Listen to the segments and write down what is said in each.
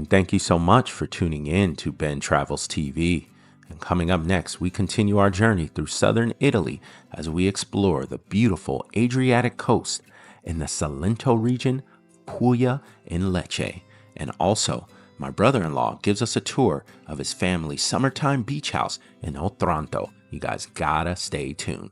and thank you so much for tuning in to Ben Travels TV. And coming up next, we continue our journey through southern Italy as we explore the beautiful Adriatic coast in the Salento region, Puglia and Lecce. And also, my brother-in-law gives us a tour of his family's summertime beach house in Otranto. You guys gotta stay tuned.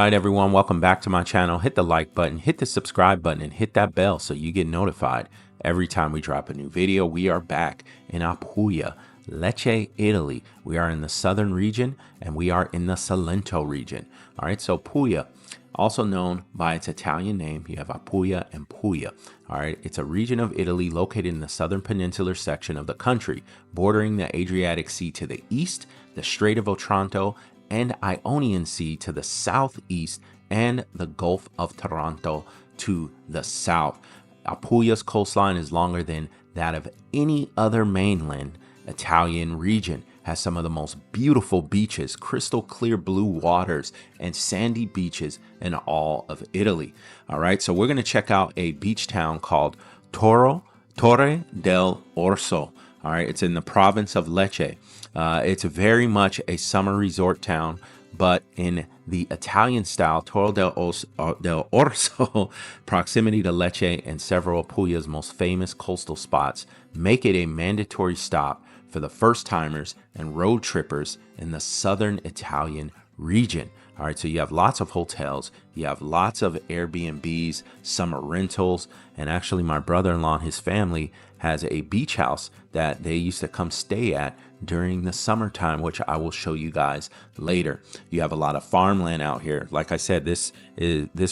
Everyone, welcome back to my channel. Hit the like button, hit the subscribe button, and hit that bell so you get notified every time we drop a new video. We are back in Apulia, Lecce, Italy. We are in the southern region and we are in the Salento region. All right, so Puglia, also known by its Italian name, you have Apulia and Puglia. All right, it's a region of Italy located in the southern peninsular section of the country, bordering the Adriatic Sea to the east, the Strait of Otranto, and Ionian Sea to the southeast, and the Gulf of Taranto to the south. Apulia's coastline is longer than that of any other mainland Italian region, has some of the most beautiful beaches, crystal clear blue waters, and sandy beaches in all of Italy. All right, so we're going to check out a beach town called Torre Dell'Orso. All right, it's in the province of Lecce. It's very much a summer resort town, but in the Italian style. Torre Dell'Orso, proximity to Lecce and several of Puglia's most famous coastal spots make it a mandatory stop for the first timers and road trippers in the southern Italian region. All right, so you have lots of hotels, you have lots of Airbnbs, summer rentals, and actually my brother-in-law and his family has a beach house that they used to come stay at during the summertime, which I will show you guys later. You have a lot of farmland out here. Like I said, this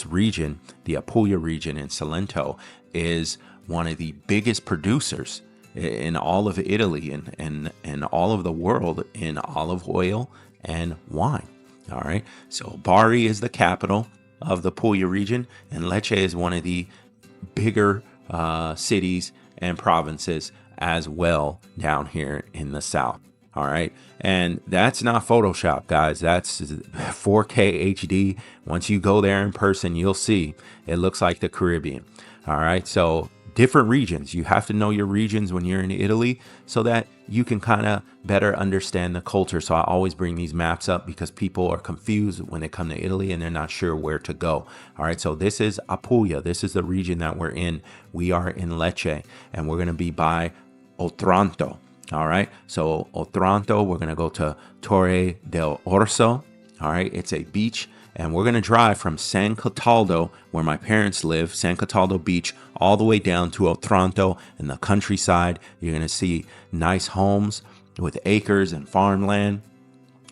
region, the Apulia region in Salento, is one of the biggest producers in all of Italy and all of the world in olive oil and wine. All right, so Bari is the capital of the Puglia region, and Lecce is one of the bigger cities and provinces as well down here in the south. All right, and that's not Photoshop, guys. That's 4K HD. Once you go there in person, you'll see it looks like the Caribbean. All right, so different regions. You have to know your regions when you're in Italy so that you can kind of better understand the culture. So I always bring these maps up because people are confused when they come to Italy and they're not sure where to go. All right, so this is Apulia. This is the region that we're in. We are in Lecce and we're going to be by Otranto. All right, so Otranto, we're going to go to Torre Dell'Orso. All right, it's a beach. And we're going to drive from San Cataldo, where my parents live, San Cataldo Beach, all the way down to Otranto in the countryside. You're going to see nice homes with acres and farmland.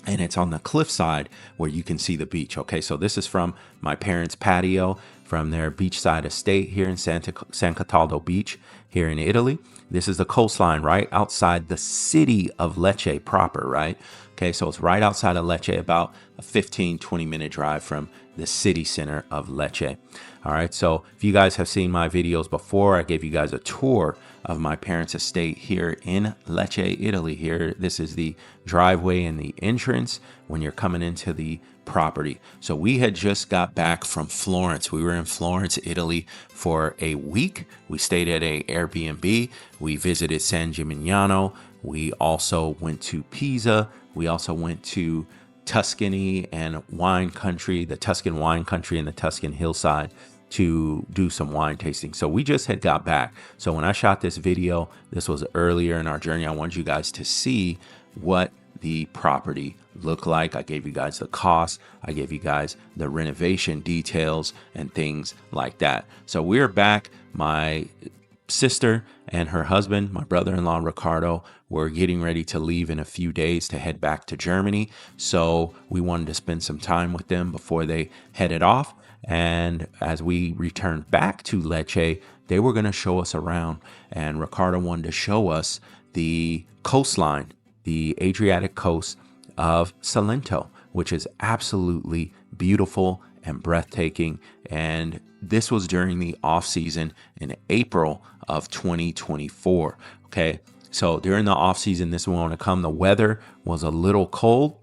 And it's on the cliffside where you can see the beach. Okay, so this is from my parents' patio from their beachside estate here in San Cataldo Beach here in Italy. This is the coastline right outside the city of Lecce proper, right? Okay, so it's right outside of Lecce, about a 15-20 minute drive from the city center of Lecce. All right, so if you guys have seen my videos before, I gave you guys a tour of my parents' estate here in Lecce, Italy. Here, this is the driveway and the entrance when you're coming into the property. So we had just got back from Florence. We were in Florence, Italy for a week. We stayed at a Airbnb. We visited San Gimignano. We also went to Pisa. We also went to Tuscany and wine country, the Tuscan wine country and the Tuscan hillside to do some wine tasting. So we just had got back. So when I shot this video, this was earlier in our journey. I wanted you guys to see what the property looked like. I gave you guys the cost. I gave you guys the renovation details and things like that. So we're back. My sister and her husband, my brother-in-law Ricardo, were getting ready to leave in a few days to head back to Germany. So we wanted to spend some time with them before they headed off. And as we returned back to Lecce, they were going to show us around. And Ricardo wanted to show us the coastline, the Adriatic coast of Salento, which is absolutely beautiful and breathtaking. And this was during the off season in April of 2024. Okay. So during the off season, this one to come, the weather was a little cold.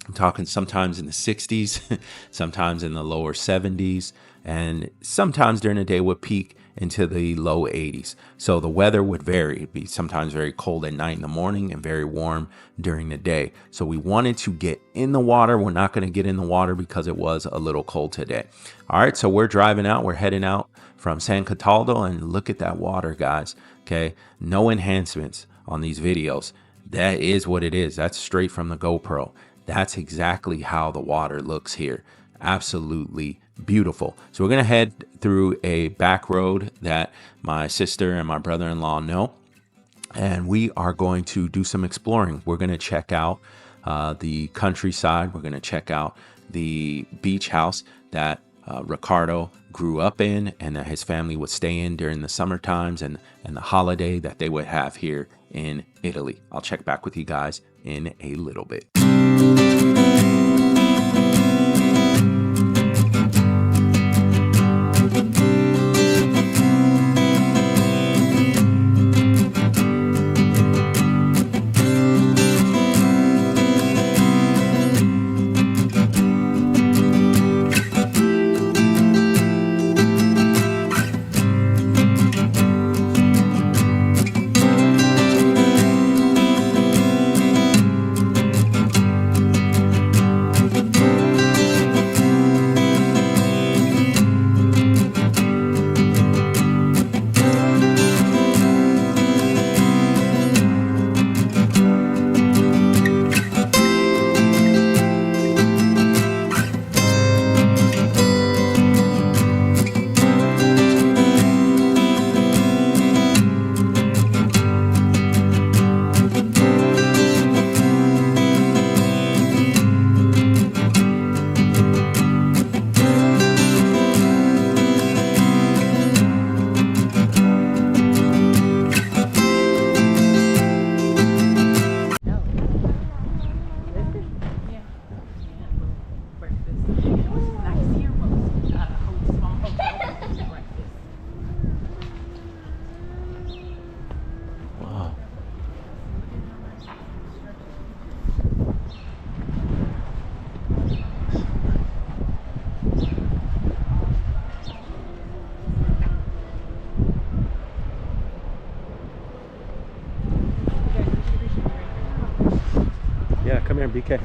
I'm talking sometimes in the 60s, sometimes in the lower 70s, and sometimes during the day would peak into the low 80s. So the weather would vary. It'd be sometimes very cold at night in the morning and very warm during the day. So we wanted to get in the water. We're not going to get in the water because it was a little cold today. All right, so we're driving out. We're heading out from San Cataldo, and look at that water, guys. Okay, no enhancements on these videos. That is what it is. That's straight from the GoPro. That's exactly how the water looks here. Absolutely beautiful. So we're going to head through a back road that my sister and my brother-in-law know, and we are going to do some exploring. We're going to check out the countryside. We're going to check out the beach house that Ricardo grew up in and that his family would stay in during the summer times and the holiday that they would have here in Italy. I'll check back with you guys in a little bit. Yeah, come here, BK.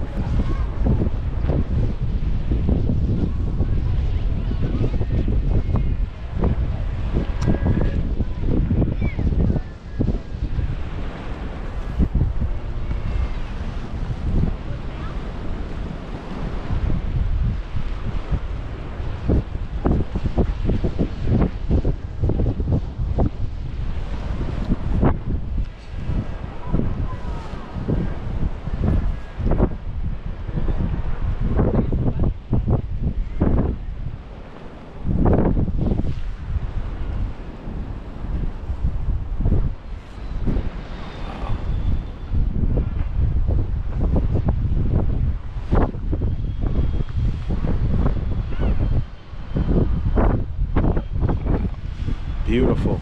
Beautiful.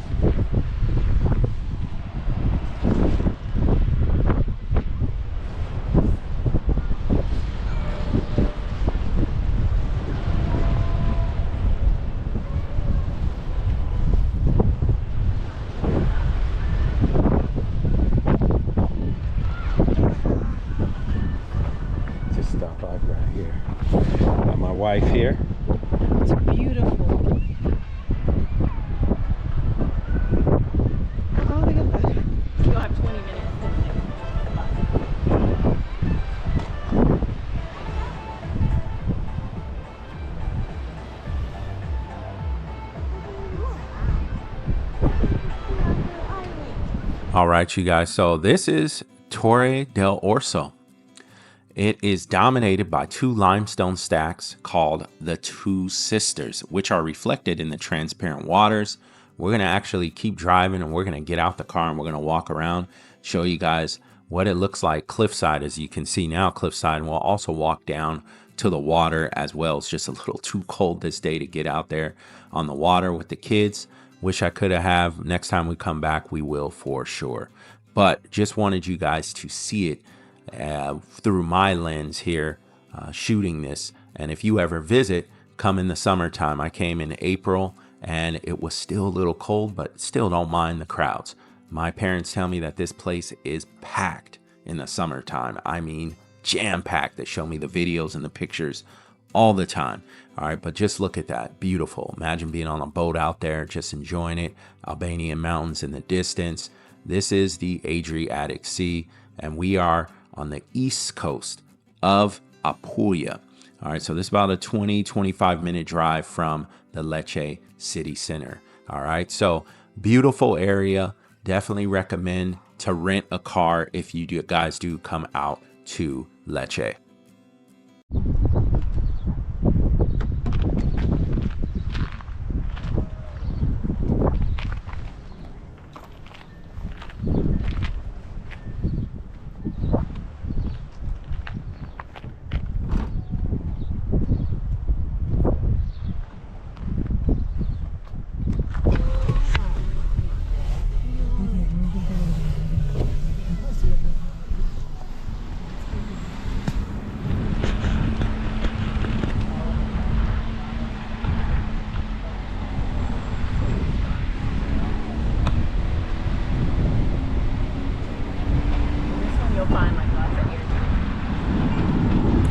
Just stop by right here. Got my wife here. It's beautiful. All right, you guys. So this is Torre Dell'Orso. It is dominated by two limestone stacks called the Two Sisters, which are reflected in the transparent waters. We're going to actually keep driving and we're going to get out the car and we're going to walk around, show you guys what it looks like cliffside, as you can see now, cliffside. And we'll also walk down to the water as well. It's just a little too cold this day to get out there on the water with the kids. Wish I could have. Next time we come back, we will for sure. But just wanted you guys to see it through my lens here, shooting this. And if you ever visit, come in the summertime. I came in April and it was still a little cold, but still don't mind the crowds. My parents tell me that this place is packed in the summertime. I mean, jam-packed. They show me the videos and the pictures all the time. All right, but just look at that. Beautiful. Imagine being on a boat out there, just enjoying it. Albanian mountains in the distance. This is the Adriatic Sea, and we are on the east coast of Apulia. All right, so this is about a 25 minute drive from the Lecce city center. All right, so beautiful area. Definitely recommend to rent a car if you guys do come out to Lecce.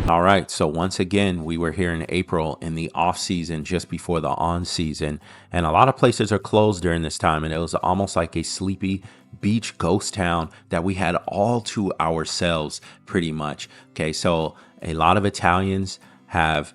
All right, so once again, we were here in April in the off season, just before the on season, and a lot of places are closed during this time, and it was almost like a sleepy beach ghost town that we had all to ourselves pretty much. Okay, so a lot of Italians have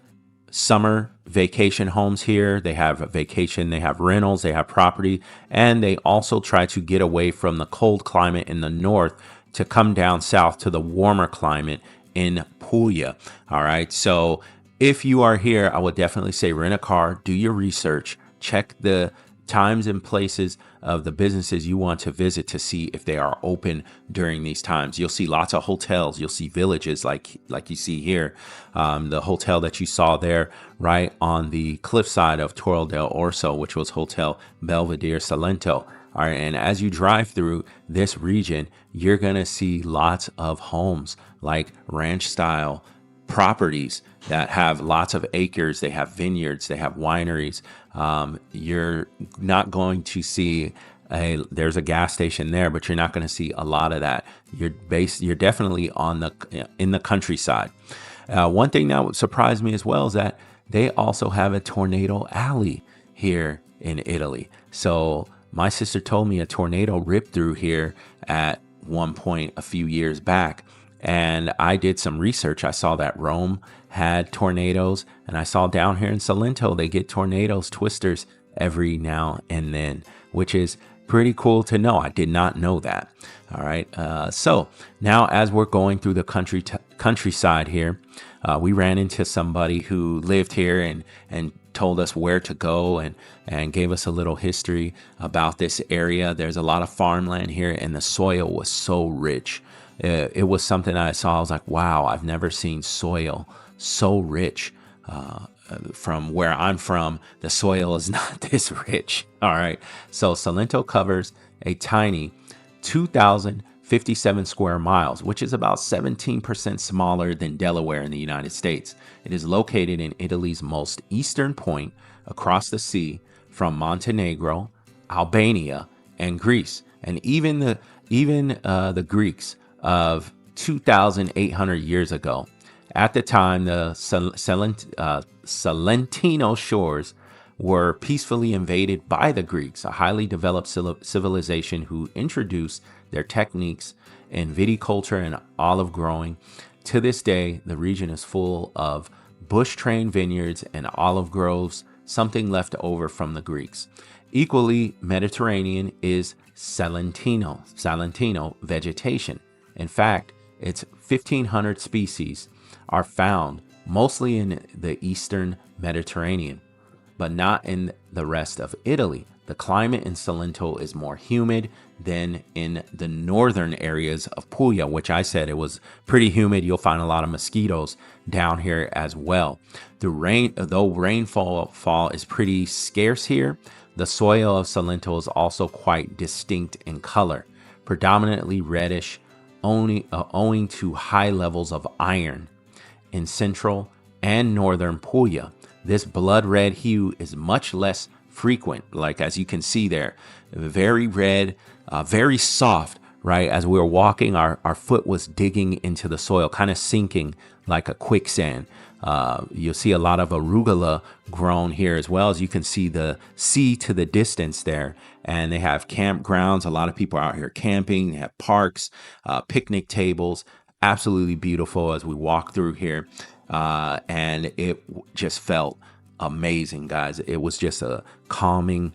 summer vacation homes here. They have vacation, they have rentals, they have property, and they also try to get away from the cold climate in the north to come down south to the warmer climate in Puglia. All right. So if you are here, I would definitely say rent a car, do your research, check the times and places of the businesses you want to visit to see if they are open during these times. You'll see lots of hotels. You'll see villages like you see here. The hotel that you saw there right on the cliffside of Torre Dell'Orso, which was Hotel Belvedere Salento. All right, and as you drive through this region, you're going to see lots of homes, like ranch style properties that have lots of acres. They have vineyards, they have wineries. You're not going to see there's a gas station there, but you're not going to see a lot of that. You're definitely in the countryside. One thing that would surprise me as well is that they also have a tornado alley here in Italy. So my sister told me a tornado ripped through here at one point a few years back. And I did some research. I saw that Rome had tornadoes, and I saw down here in Salento, they get tornadoes, twisters every now and then, which is pretty cool to know. I did not know that. All right. So now as we're going through the countryside here, we ran into somebody who lived here and told us where to go and gave us a little history about this area. There's a lot of farmland here, and the soil was so rich. It was something I saw. I was like, wow, I've never seen soil so rich. From where I'm from, the soil is not this rich. All right. So Salento covers a tiny 2,057 square miles, which is about 17% smaller than Delaware in the United States. It is located in Italy's most eastern point across the sea from Montenegro, Albania, and Greece. And even the Greeks of 2,800 years ago. At the time, the Salentino shores were peacefully invaded by the Greeks, a highly developed civilization who introduced their techniques in viticulture and olive growing. To this day, the region is full of bush-trained vineyards and olive groves, something left over from the Greeks. Equally Mediterranean is Salentino vegetation. In fact, its 1,500 species are found mostly in the eastern Mediterranean, but not in the rest of Italy. The climate in Salento is more humid than in the northern areas of Puglia, which I said it was pretty humid. You'll find a lot of mosquitoes down here as well. Though rainfall is pretty scarce here, the soil of Salento is also quite distinct in color, predominantly reddish, owing to high levels of iron. In central and northern Puglia, this blood red hue is much less frequent, like as you can see there, very red, very soft, right? As we were walking, our foot was digging into the soil, kind of sinking like a quicksand. You'll see a lot of arugula grown here, as well as you can see the sea to the distance there. And they have campgrounds. A lot of people are out here camping. They have parks, picnic tables. Absolutely beautiful as we walk through here. And it just felt amazing, guys. It was just a calming,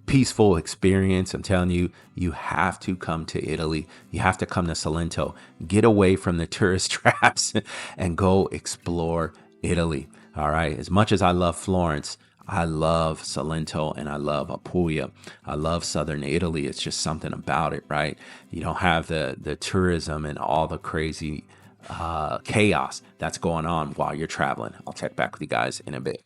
peaceful experience. I'm telling you, you have to come to Italy. You have to come to Salento. Get away from the tourist traps and go explore Italy. All right. As much as I love Florence, I love Salento and I love Apulia. I love southern Italy. It's just something about it, right? You don't have the tourism and all the crazy chaos that's going on while you're traveling. I'll check back with you guys in a bit.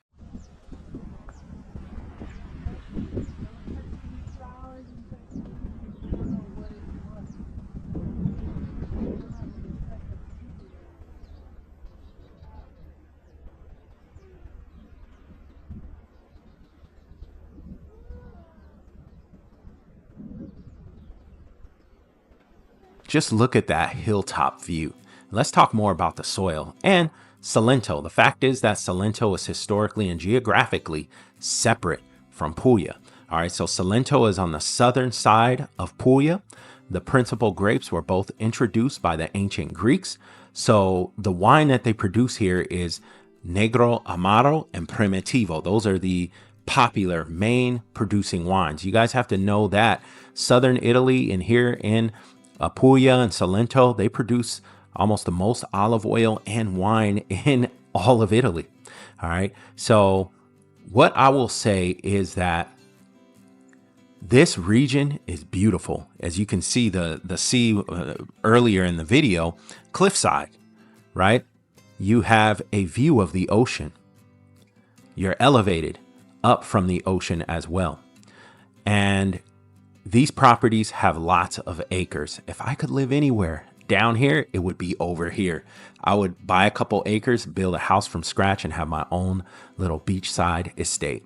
Just look at that hilltop view. Let's talk more about the soil and Salento. The fact is that Salento is historically and geographically separate from Puglia. All right, so Salento is on the southern side of Puglia. The principal grapes were both introduced by the ancient Greeks. So the wine that they produce here is Negro, Amaro, and Primitivo. Those are the popular main producing wines. You guys have to know that southern Italy and here in Apulia and Salento, they produce almost the most olive oil and wine in all of Italy. All right. So what I will say is that this region is beautiful. As you can see, the sea earlier in the video, cliffside, right? You have a view of the ocean. You're elevated up from the ocean as well. And these properties have lots of acres. If I could live anywhere down here, it would be over here. I would buy a couple acres, build a house from scratch, and have my own little beachside estate.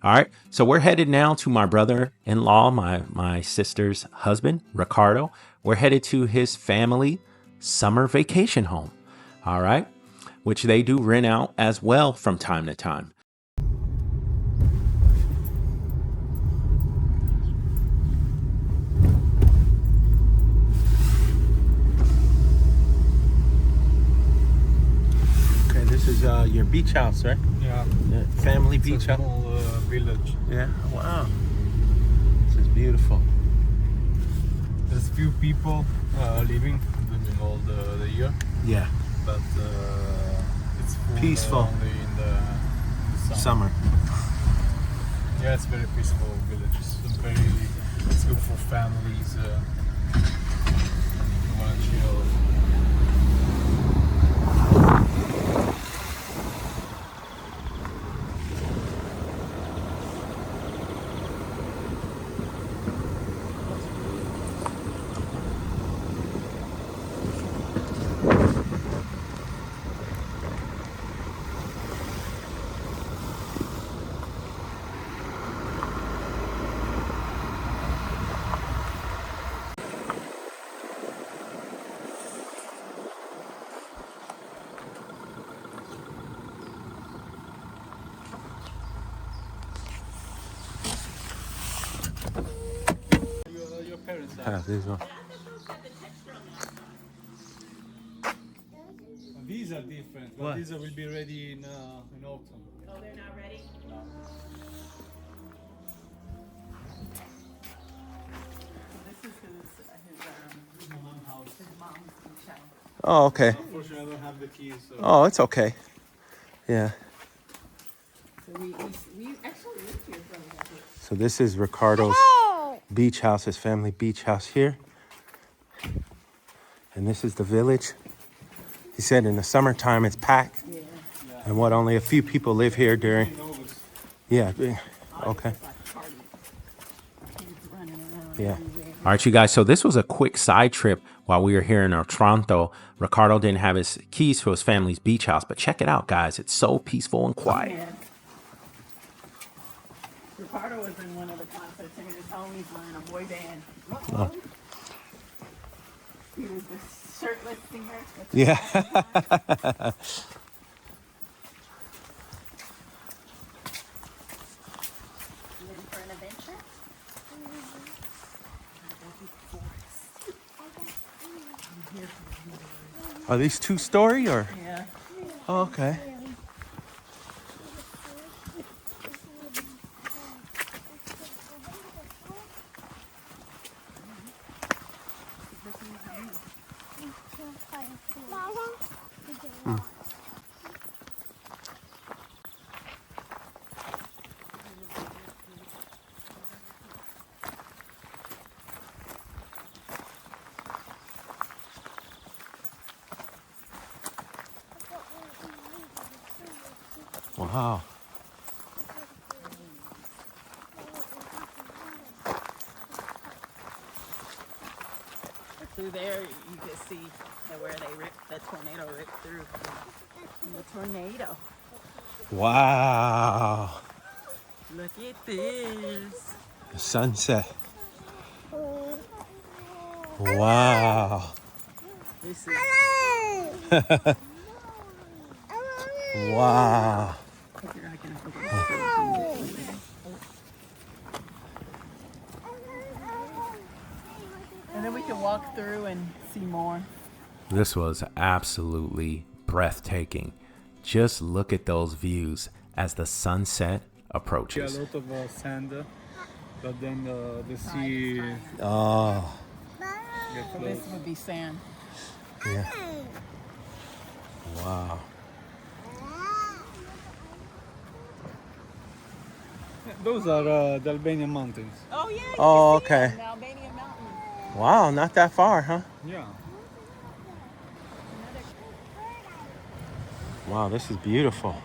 All right, so we're headed now to my brother-in-law, my sister's husband, Ricardo. We're headed to his family summer vacation home. All right, which they do rent out as well from time to time. This is your beach house, right? Yeah. Family beach house. Small village. Yeah. Wow. This is beautiful. There's few people living during all the year. Yeah. But it's full, Peaceful. Only in the summer. Yeah, it's very peaceful village. It's good for families. You want to chill. Your parents are. This one. These are different. But What? these will be ready in autumn. Oh, they're not ready? No. Oh, okay. Unfortunately, I don't have the keys. So. Oh, it's okay. Yeah. So we actually lived here for a little bit. So this is Ricardo's beach house, his family beach house here. And this is the village. He said in the summertime it's packed. Yeah. And what, only a few people live here during... Yeah, okay. Yeah. All right, you guys. So this was a quick side trip while we were here in Otranto. Ricardo didn't have his keys to his family's beach house, but check it out, guys. It's so peaceful and quiet. Yeah. Ricardo was in one of the concerts and his homies were in a boy band. Oh. He was the shirtless singer. Yeah. Ready for an adventure? Are these two-story or? Yeah. Oh, okay. Wow. Through there, you can see where the tornado ripped through. The tornado. Wow. Look at this. The sunset. Wow. This is Wow. and then we can walk through and see more. This was absolutely breathtaking. Just look at those views as the sunset approaches. Yeah, a lot of sand, but then the sea. Oh, So this would be sand. yeah. Wow. Those are the Albanian mountains. Oh yeah. Oh, okay. The Albanian mountain. Wow, not that far, huh? Yeah. Wow, this is beautiful.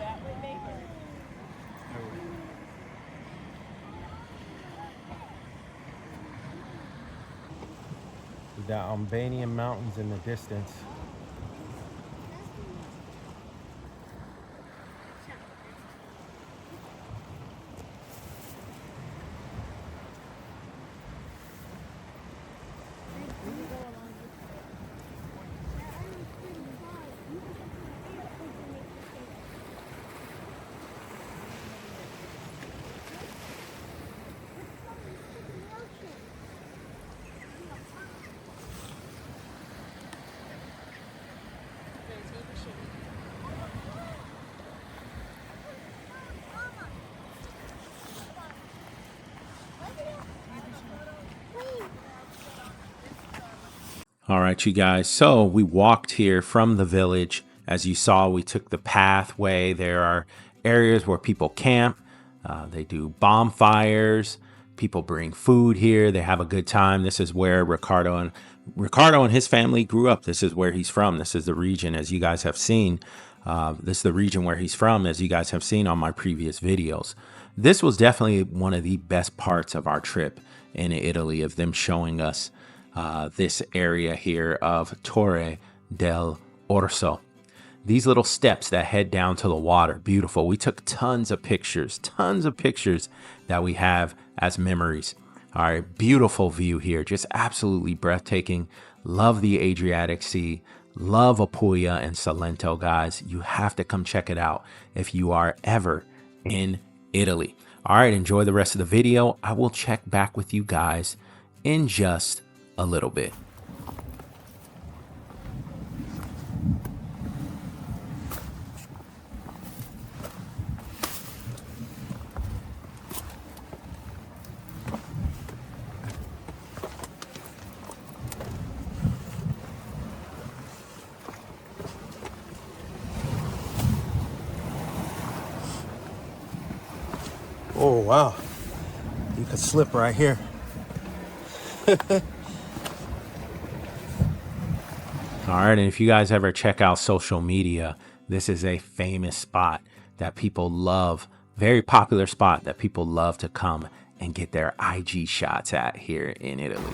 The Albanian mountains in the distance. All right, you guys. So we walked here from the village. As you saw, we took the pathway. There are areas where people camp. They do bonfires. People bring food here. They have a good time. This is where Ricardo and his family grew up. This is where he's from. This is the region, as you guys have seen. This is the region where he's from, as you guys have seen on my previous videos. This was definitely one of the best parts of our trip in Italy, of them showing us this area here of Torre Dell'Orso. These little steps that head down to the water, beautiful. We took tons of pictures that we have as memories. All right, beautiful view here, just absolutely breathtaking. Love the Adriatic Sea, love Apulia and Salento, guys. You have to come check it out if you are ever in Italy. All right, enjoy the rest of the video. I will check back with you guys in just a little bit. wow. You could slip right here. All right, and if you guys ever check out social media, this is a famous spot that people love, very popular spot that people love to come and get their IG shots at here in Italy.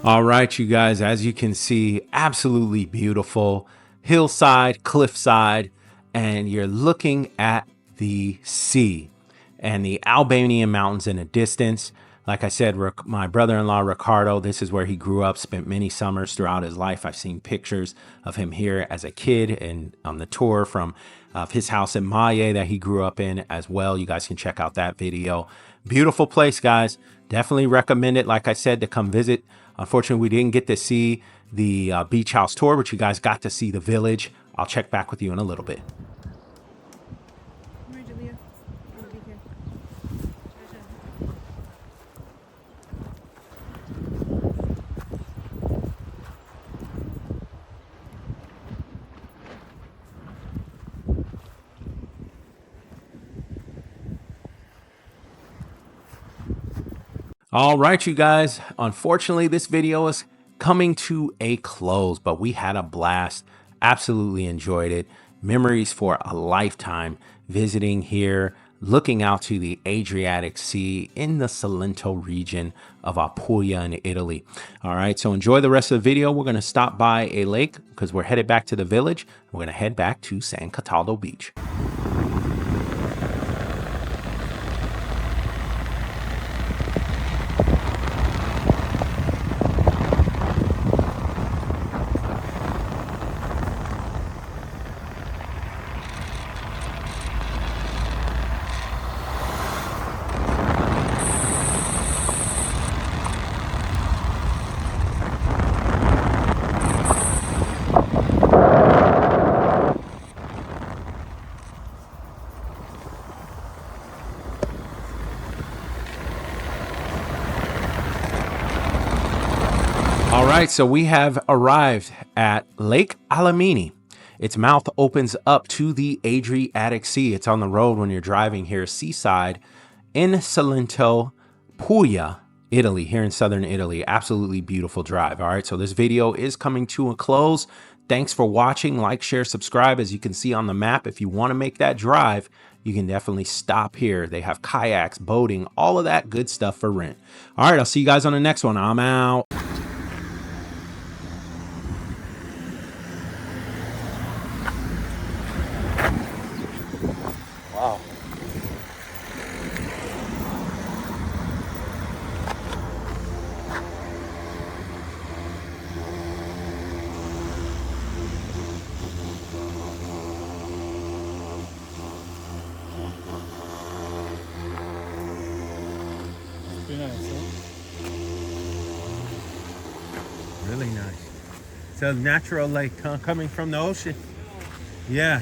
All right, you guys, as you can see, absolutely beautiful hillside, cliffside, and you're looking at the sea and the Albanian mountains in the distance. Like I said, my brother-in-law, Ricardo, this is where he grew up, spent many summers throughout his life. I've seen pictures of him here as a kid and on the tour from his house in Maie that he grew up in as well. You guys can check out that video. Beautiful place, guys. Definitely recommend it, like I said, to come visit. Unfortunately, we didn't get to see the beach house tour, but you guys got to see the village. I'll check back with you in a little bit. All right, you guys, unfortunately, this video is coming to a close, but we had a blast. Absolutely enjoyed it. Memories for a lifetime visiting here, looking out to the Adriatic Sea in the Salento region of Apulia in Italy. All right, so enjoy the rest of the video. We're going to stop by a lake because we're headed back to the village. We're going to head back to San Cataldo Beach. right, so we have arrived at Lake Alamini. Its mouth opens up to the Adriatic Sea. It's on the road when you're driving here, seaside in Salento Puglia, Italy, here in southern Italy. Absolutely beautiful drive. All right, so this video is coming to a close. Thanks for watching. Like, share, subscribe. As you can see on the map, if you want to make that drive, you can definitely stop here. They have kayaks, boating, all of that good stuff for rent. All right, I'll see you guys on the next one. I'm out. Wow. Pretty nice, huh? Really nice. It's a natural lake, huh? Coming from the ocean. Yeah.